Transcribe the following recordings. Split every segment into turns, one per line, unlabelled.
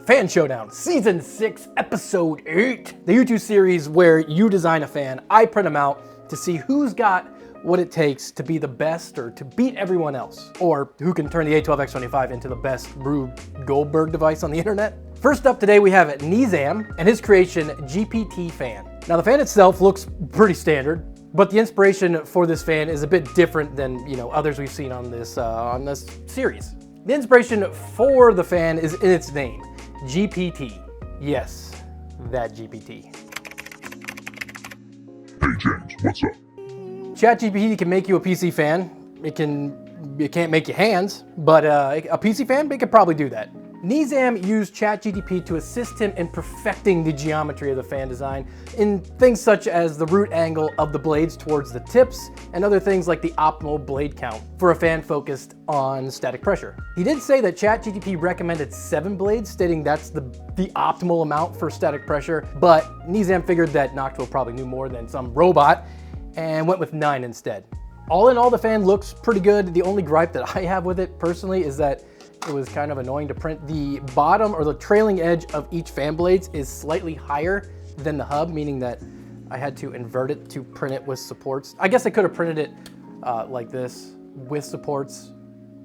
Fan Showdown Season 6, Episode 8. The YouTube series where you design a fan, I print them out to see who's got what it takes to be the best or to beat everyone else, or who can turn the A12X25 into the best Rube Goldberg device on the internet. First up today we have Nizam and his creation GPT fan. Now the fan itself looks pretty standard, but the inspiration for this fan is a bit different than others we've seen on this series. The inspiration for the fan is in its name, GPT. Yes, that GPT.
Hey James, what's up?
ChatGPT can make you a PC fan. It can't make you hands, but a PC fan, it could probably do that. Nizam used ChatGPT to assist him in perfecting the geometry of the fan design in things such as the root angle of the blades towards the tips and other things like the optimal blade count for a fan focused on static pressure. He did say that ChatGPT recommended 7 blades, stating that's the optimal amount for static pressure, but Nizam figured that Noctua probably knew more than some robot and went with 9 instead. All in all, the fan looks pretty good. The only gripe that I have with it personally is that it was kind of annoying to print. The bottom or the trailing edge of each fan blades is slightly higher than the hub, meaning that I had to invert it to print it with supports. I guess I could have printed it like this with supports,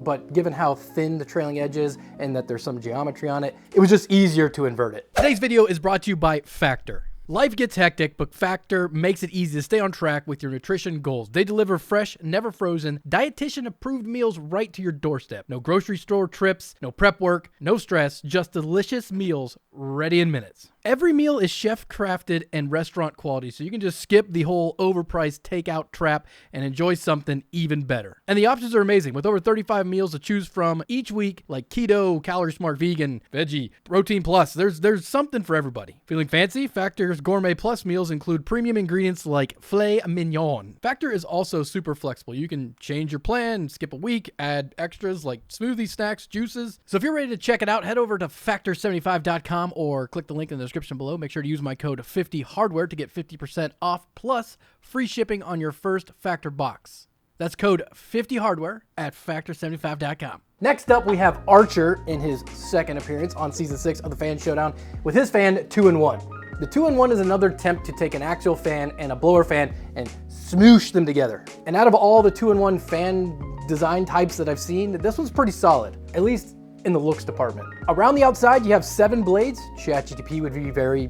but given how thin the trailing edge is and that there's some geometry on it, it was just easier to invert it.
Today's video is brought to you by Factor. Life gets hectic, but Factor makes it easy to stay on track with your nutrition goals. They deliver fresh, never frozen, dietitian-approved meals right to your doorstep. No grocery store trips, no prep work, no stress, just delicious meals ready in minutes. Every meal is chef-crafted and restaurant quality, so you can just skip the whole overpriced takeout trap and enjoy something even better. And the options are amazing, with over 35 meals to choose from each week, like keto, calorie smart, vegan, veggie, protein plus. There's something for everybody. Feeling fancy? Factor's Gourmet Plus meals include premium ingredients like filet mignon. Factor is also super flexible. You can change your plan, skip a week, add extras like smoothies, snacks, juices. So if you're ready to check it out, head over to factor75.com or click the link in the description below. Make sure to use my code 50hardware to get 50% off plus free shipping on your first Factor box. That's code 50hardware at factor75.com.
Next up, we have Archer in his second appearance on Season 6 of the Fan Showdown with his fan 2-in-1. The 2-in-1 is another attempt to take an axial fan and a blower fan and smoosh them together. And out of all the 2-in-1 fan design types that I've seen, this one's pretty solid, at least in the looks department. Around the outside, you have 7 blades. ChatGPT would be very,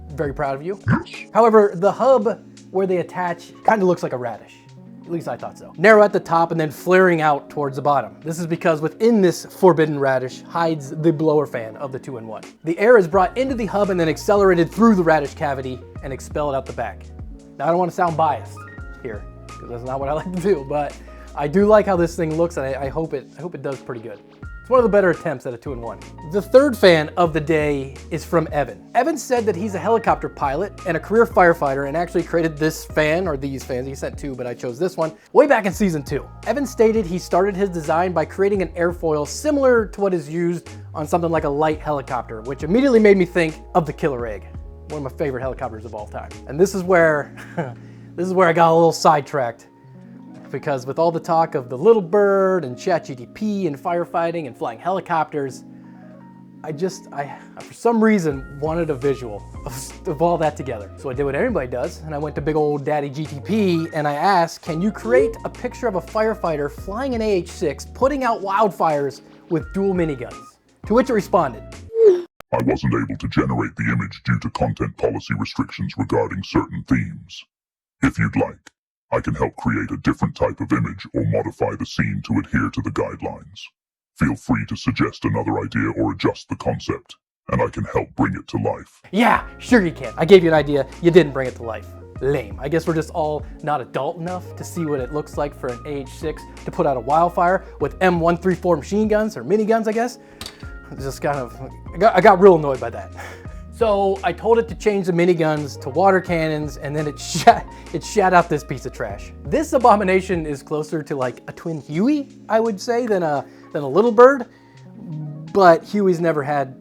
very proud of you. However, the hub where they attach kind of looks like a radish. At least I thought so. Narrow at the top and then flaring out towards the bottom. This is because within this forbidden radish hides the blower fan of the 2-in-1. The air is brought into the hub and then accelerated through the radish cavity and expelled out the back. Now I don't want to sound biased here, because that's not what I like to do, but I do like how this thing looks, and I hope it does pretty good. It's one of the better attempts at a 2-in-1. The third fan of the day is from Evan. Evan said that he's a helicopter pilot and a career firefighter and actually created this fan, or these fans, he sent 2, but I chose this one, way back in Season 2. Evan stated he started his design by creating an airfoil similar to what is used on something like a light helicopter, which immediately made me think of the Killer Egg, one of my favorite helicopters of all time. And this is where, I got a little sidetracked, because with all the talk of the little bird and ChatGPT and firefighting and flying helicopters, I for some reason wanted a visual of all that together. So I did what everybody does, and I went to big old daddy GTP and I asked, can you create a picture of a firefighter flying an AH-6 putting out wildfires with dual miniguns? To which it responded,
I wasn't able to generate the image due to content policy restrictions regarding certain themes. If you'd like, I can help create a different type of image or modify the scene to adhere to the guidelines. Feel free to suggest another idea or adjust the concept, and I can help bring it to life.
Yeah, sure you can. I gave you an idea, you didn't bring it to life. Lame. I guess we're just all not adult enough to see what it looks like for an AH-6 to put out a wildfire with M134 machine guns, or miniguns, I guess. Just kind of, I got real annoyed by that. So I told it to change the miniguns to water cannons, and then it shat out this piece of trash. This abomination is closer to like a twin Huey, I would say, than a little bird. But Huey's never had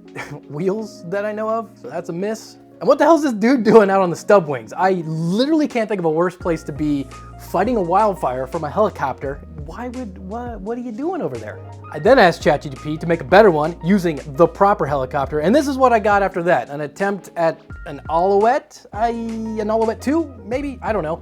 wheels that I know of, so that's a miss. And what the hell is this dude doing out on the stub wings? I literally can't think of a worse place to be fighting a wildfire from a helicopter. What are you doing over there? I then asked ChatGPT to make a better one using the proper helicopter, and this is what I got after that. An attempt at an Alouette, an Alouette 2, maybe? I don't know.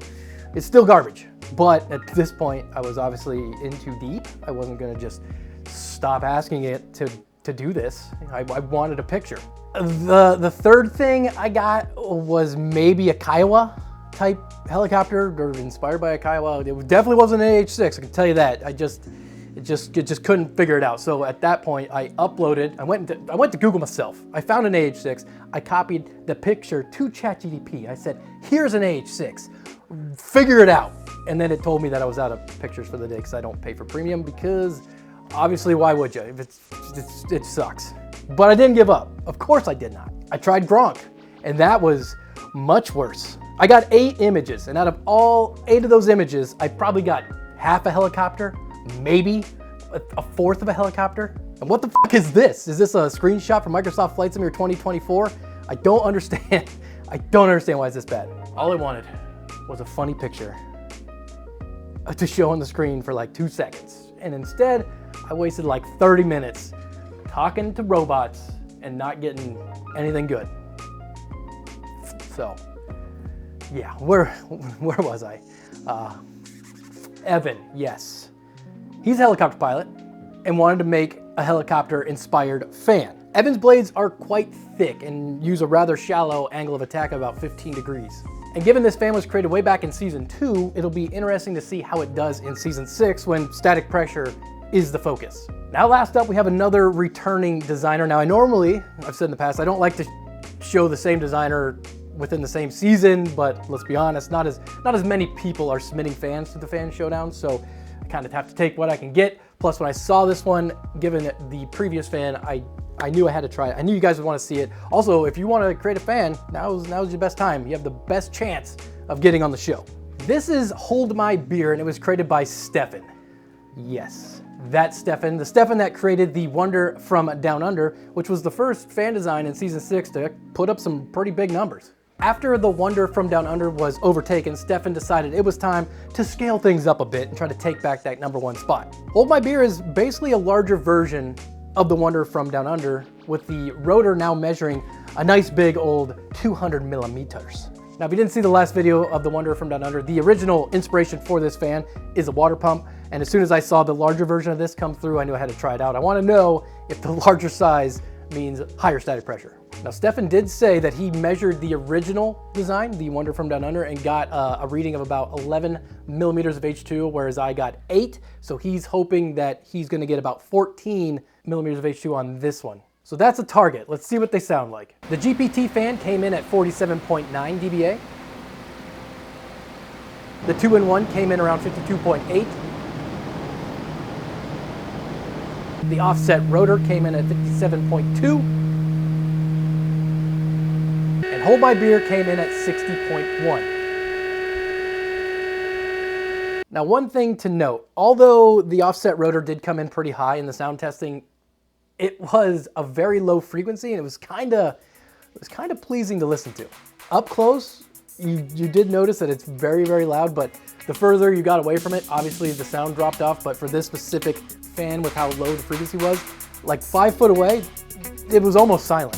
It's still garbage. But at this point, I was obviously in too deep. I wasn't gonna just stop asking it to do this. I wanted a picture. The third thing I got was maybe a Kiowa type helicopter, or inspired by a Kiowa. It definitely wasn't an AH-6, I can tell you that. I just couldn't figure it out. So at that point, I uploaded, I went to Google myself. I found an AH-6, I copied the picture to ChatGPT. I said, here's an AH-6, figure it out. And then it told me that I was out of pictures for the day because I don't pay for premium, because obviously, why would you? It sucks. But I didn't give up. Of course I did not. I tried Gronk, and that was much worse. I got 8 images, and out of all 8 of those images, I probably got half a helicopter, maybe a fourth of a helicopter. And what the fuck is this? Is this a screenshot from Microsoft Flight Simulator 2024? I don't understand. I don't understand why it's this bad. All I wanted was a funny picture to show on the screen for like 2 seconds. And instead, I wasted like 30 minutes talking to robots and not getting anything good. So, yeah, where was I? Evan, yes. He's a helicopter pilot and wanted to make a helicopter-inspired fan. Evan's blades are quite thick and use a rather shallow angle of attack of about 15 degrees. And given this fan was created way back in Season 2, it'll be interesting to see how it does in Season 6 when static pressure is the focus. Now last up, we have another returning designer. Now I've said in the past, I don't like to show the same designer within the same season, but let's be honest, not as many people are submitting fans to the Fan Showdown, so I kind of have to take what I can get. Plus when I saw this one, given the previous fan, I knew I had to try it. I knew you guys would want to see it. Also, if you want to create a fan, now's your best time. You have the best chance of getting on the show. This is Hold My Beer, and it was created by Stefan. Yes, that Stefan. The Stefan that created the Wonder from Down Under, which was the first fan design in Season 6 to put up some pretty big numbers. After the Wonder from Down Under was overtaken, Stefan decided it was time to scale things up a bit and try to take back that #1 spot. Hold My Beer is basically a larger version of the Wonder from Down Under, with the rotor now measuring a nice big old 200 millimeters. Now, if you didn't see the last video of the Wonder from Down Under, the original inspiration for this fan is a water pump. And as soon as I saw the larger version of this come through, I knew I had to try it out. I want to know if the larger size means higher static pressure. Now, Stefan did say that he measured the original design, the Wonder from Down Under, and got a reading of about 11 millimeters of H2, whereas I got 8. So he's hoping that he's going to get about 14 millimeters of H2 on this one. So that's a target. Let's see what they sound like. The GPT fan came in at 47.9 dBA. The 2-in-1 came in around 52.8. The offset rotor came in at 57.2. And Hold My Beer came in at 60.1. Now, one thing to note, although the offset rotor did come in pretty high in the sound testing, it was a very low frequency, and it was kind of pleasing to listen to. Up close, you did notice that it's very, very loud, but the further you got away from it, obviously the sound dropped off. But for this specific fan, with how low the frequency was, like 5 foot away, it was almost silent.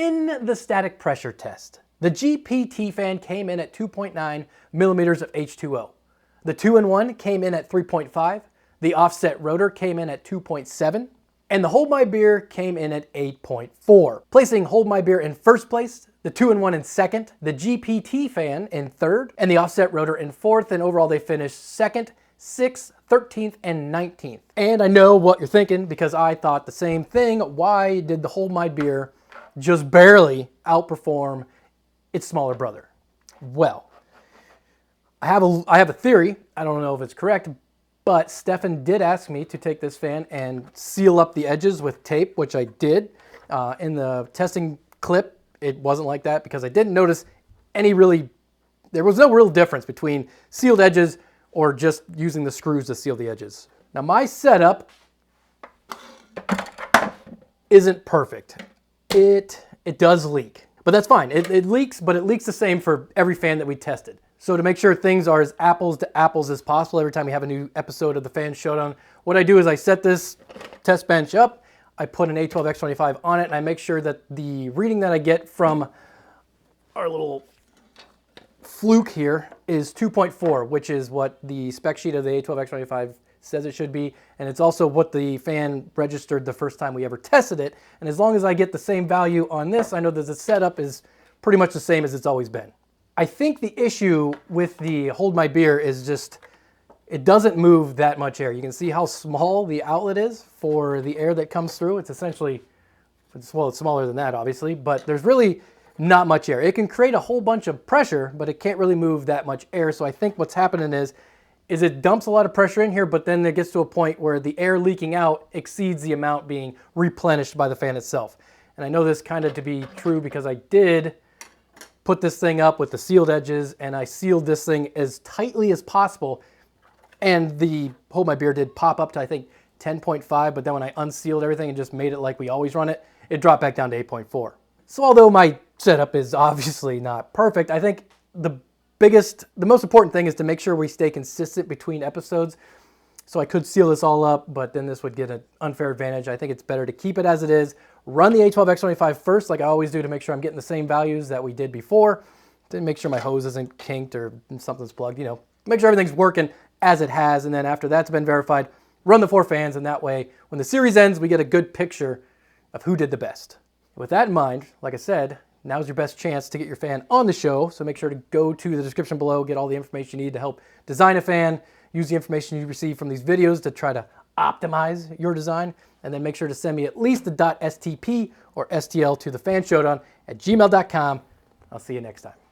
In the static pressure test, the GPT fan came in at 2.9 millimeters of H2O. The 2-in-1 came in at 3.5, the offset rotor came in at 2.7, and the Hold My Beer came in at 8.4. Placing Hold My Beer in first place, the 2-in-1 in second, the GPT fan in third, and the offset rotor in fourth, and overall they finished second, 6th, 13th, and 19th. And I know what you're thinking, because I thought the same thing. Why did the Hold My Beer just barely outperform its smaller brother? Well, I have a theory. I don't know if it's correct, but Stefan did ask me to take this fan and seal up the edges with tape, which I did. In the testing clip, it wasn't like that because I didn't notice there was no real difference between sealed edges or just using the screws to seal the edges. Now my setup isn't perfect. It does leak, but that's fine. It leaks, but it leaks the same for every fan that we tested. So to make sure things are as apples to apples as possible every time we have a new episode of the Fan Showdown, what I do is I set this test bench up, I put an A12X25 on it, and I make sure that the reading that I get from our little fluke here is 2.4, which is what the spec sheet of the A12X25 says it should be, and it's also what the fan registered the first time we ever tested it. And as long as I get the same value on this, I know that the setup is pretty much the same as it's always been. I think the issue with the Hold My Beer is just, it doesn't move that much air. You can see how small the outlet is for the air that comes through. It's essentially, well, it's smaller than that, obviously, but there's really not much air. It can create a whole bunch of pressure, but it can't really move that much air. So I think what's happening is it dumps a lot of pressure in here, but then it gets to a point where the air leaking out exceeds the amount being replenished by the fan itself. And I know this kind of to be true because I did put this thing up with the sealed edges, and I sealed this thing as tightly as possible. And the Hold My Beer did pop up to, I think, 10.5, but then when I unsealed everything and just made it like we always run it, it dropped back down to 8.4. So although my setup is obviously not perfect, I think the most important thing is to make sure we stay consistent between episodes. So I could seal this all up, but then this would get an unfair advantage. I think it's better to keep it as it is. Run the A12X25 first, like I always do, to make sure I'm getting the same values that we did before. To make sure my hose isn't kinked or something's plugged, you know. Make sure everything's working as it has, and then after that's been verified, run the 4 fans, and that way, when the series ends, we get a good picture of who did the best. With that in mind, like I said, now's your best chance to get your fan on the show, so make sure to go to the description below, get all the information you need to help design a fan, use the information you receive from these videos to try to optimize your design, and then make sure to send me at least the .stp or STL to thefanshowdown@gmail.com. I'll see you next time.